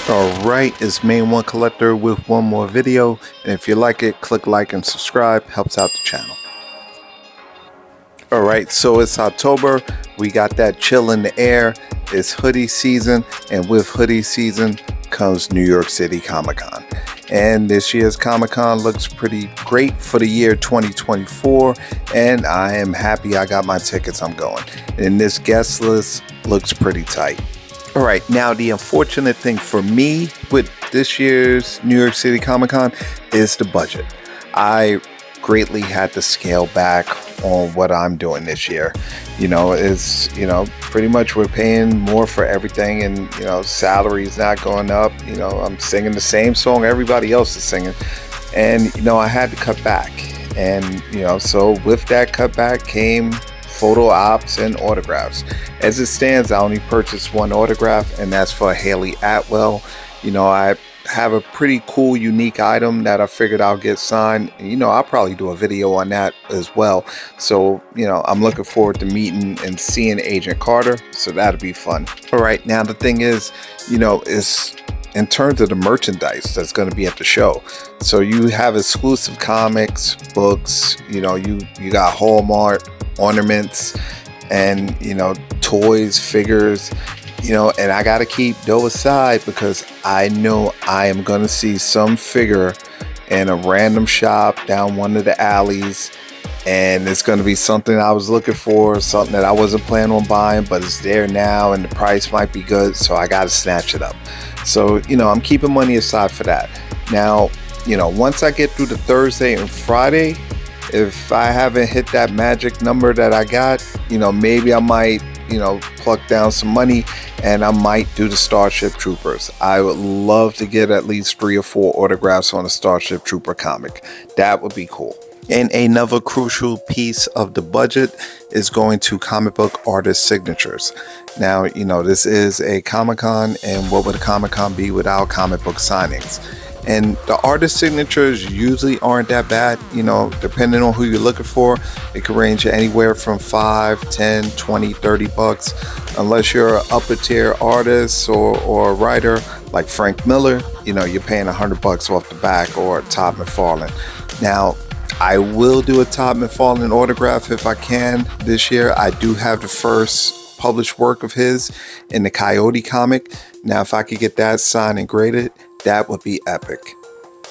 Alright, it's Main One Collector with one more video, and if you like it, click like and subscribe, helps out the channel. Alright, so it's October, we got that chill in the air, it's hoodie season, and with hoodie season comes New York City Comic Con. And this year's Comic Con looks pretty great for the year 2024, and I am happy I got my tickets, I'm going. And this guest list looks pretty tight. Alright, now the unfortunate thing for me with this year's New York City Comic Con is the budget. I greatly had to scale back on what I'm doing this year. It's pretty much we're paying more for everything, and salary's not going up. I'm singing the same song everybody else is singing, and I had to cut back. And so with that cutback came photo ops and autographs. As it stands, I only purchased one autograph, and that's for Haley Atwell. I have a pretty cool, unique item that I figured I'll get signed. I'll probably do a video on that as well. So, I'm looking forward to meeting and seeing Agent Carter. So that'll be fun. All right, now the thing is, it's in terms of the merchandise that's going to be at the show. So you have exclusive comics, books, you got Hallmark ornaments, and toys, figures, and I gotta keep dough aside because I know I am gonna see some figure in a random shop down one of the alleys, and it's gonna be something I was looking for, something that I wasn't planning on buying, but it's there now and the price might be good, so I gotta snatch it up. So I'm keeping money aside for that. Now once I get through the Thursday and Friday, if I haven't hit that magic number that I got, maybe I might, pluck down some money and I might do the Starship Troopers. I would love to get at least 3 or 4 autographs on a Starship Trooper comic. That would be cool. And another crucial piece of the budget is going to comic book artist signatures. Now, this is a Comic-Con, and what would a Comic-Con be without comic book signings? And the artist signatures usually aren't that bad, depending on who you're looking for. It can range anywhere from $5, $10, $20, $30, unless you're an upper tier artist or a writer like Frank Miller, you're paying $100 off the back, or Todd McFarlane. Now, I will do a Todd McFarlane autograph if I can this year. I do have the first published work of his in the Coyote comic. Now, if I could get that signed and graded, that would be epic.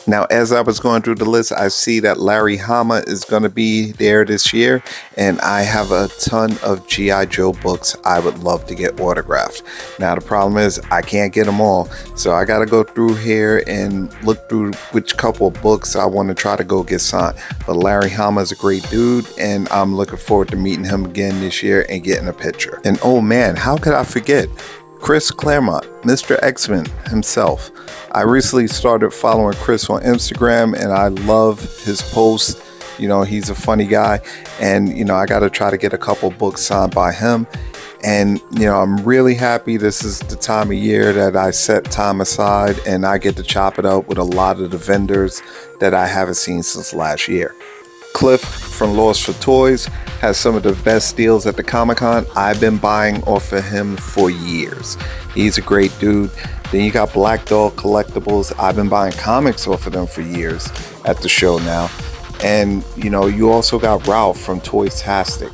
Now, as I was going through the list, I see that Larry Hama is going to be there this year, and I have a ton of G.I. Joe books I would love to get autographed. Now, the problem is I can't get them all, so I got to go through here and look through which couple of books I want to try to go get signed. But Larry Hama is a great dude, and I'm looking forward to meeting him again this year and getting a picture. And oh man, how could I forget? Chris Claremont, Mr. X-Men himself. I recently started following Chris on Instagram, and I love his posts. He's a funny guy, and I got to try to get a couple books signed by him. And I'm really happy this is the time of year that I set time aside and I get to chop it up with a lot of the vendors that I haven't seen since last year. Cliff from Lost for Toys has some of the best deals at the Comic-Con. I've been buying off of him for years. He's a great dude. Then you got Black Dog Collectibles. I've been buying comics off of them for years at the show now. And you also got Ralph from Toystastic.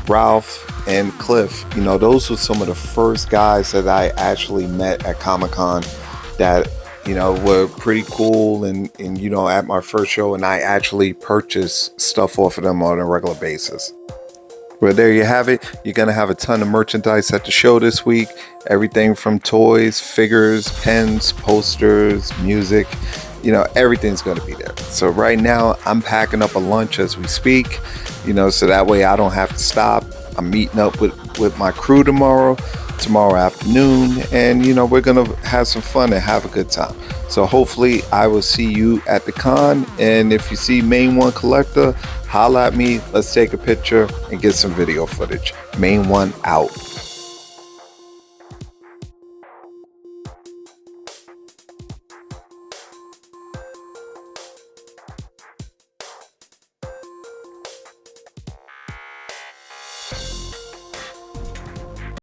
Ralph and Cliff, those were some of the first guys that I actually met at Comic-Con that were pretty cool, and at my first show, and I actually purchased stuff off of them on a regular basis. Well, there you have it. You're going to have a ton of merchandise at the show this week. Everything from toys, figures, pens, posters, music, everything's going to be there. So right now I'm packing up a lunch as we speak, so that way I don't have to stop. I'm meeting up with my crew tomorrow afternoon, and we're gonna have some fun and have a good time. So hopefully I will see you at the con, and if you see Main One Collector, holla at me. Let's take a picture and get some video footage. Main One out.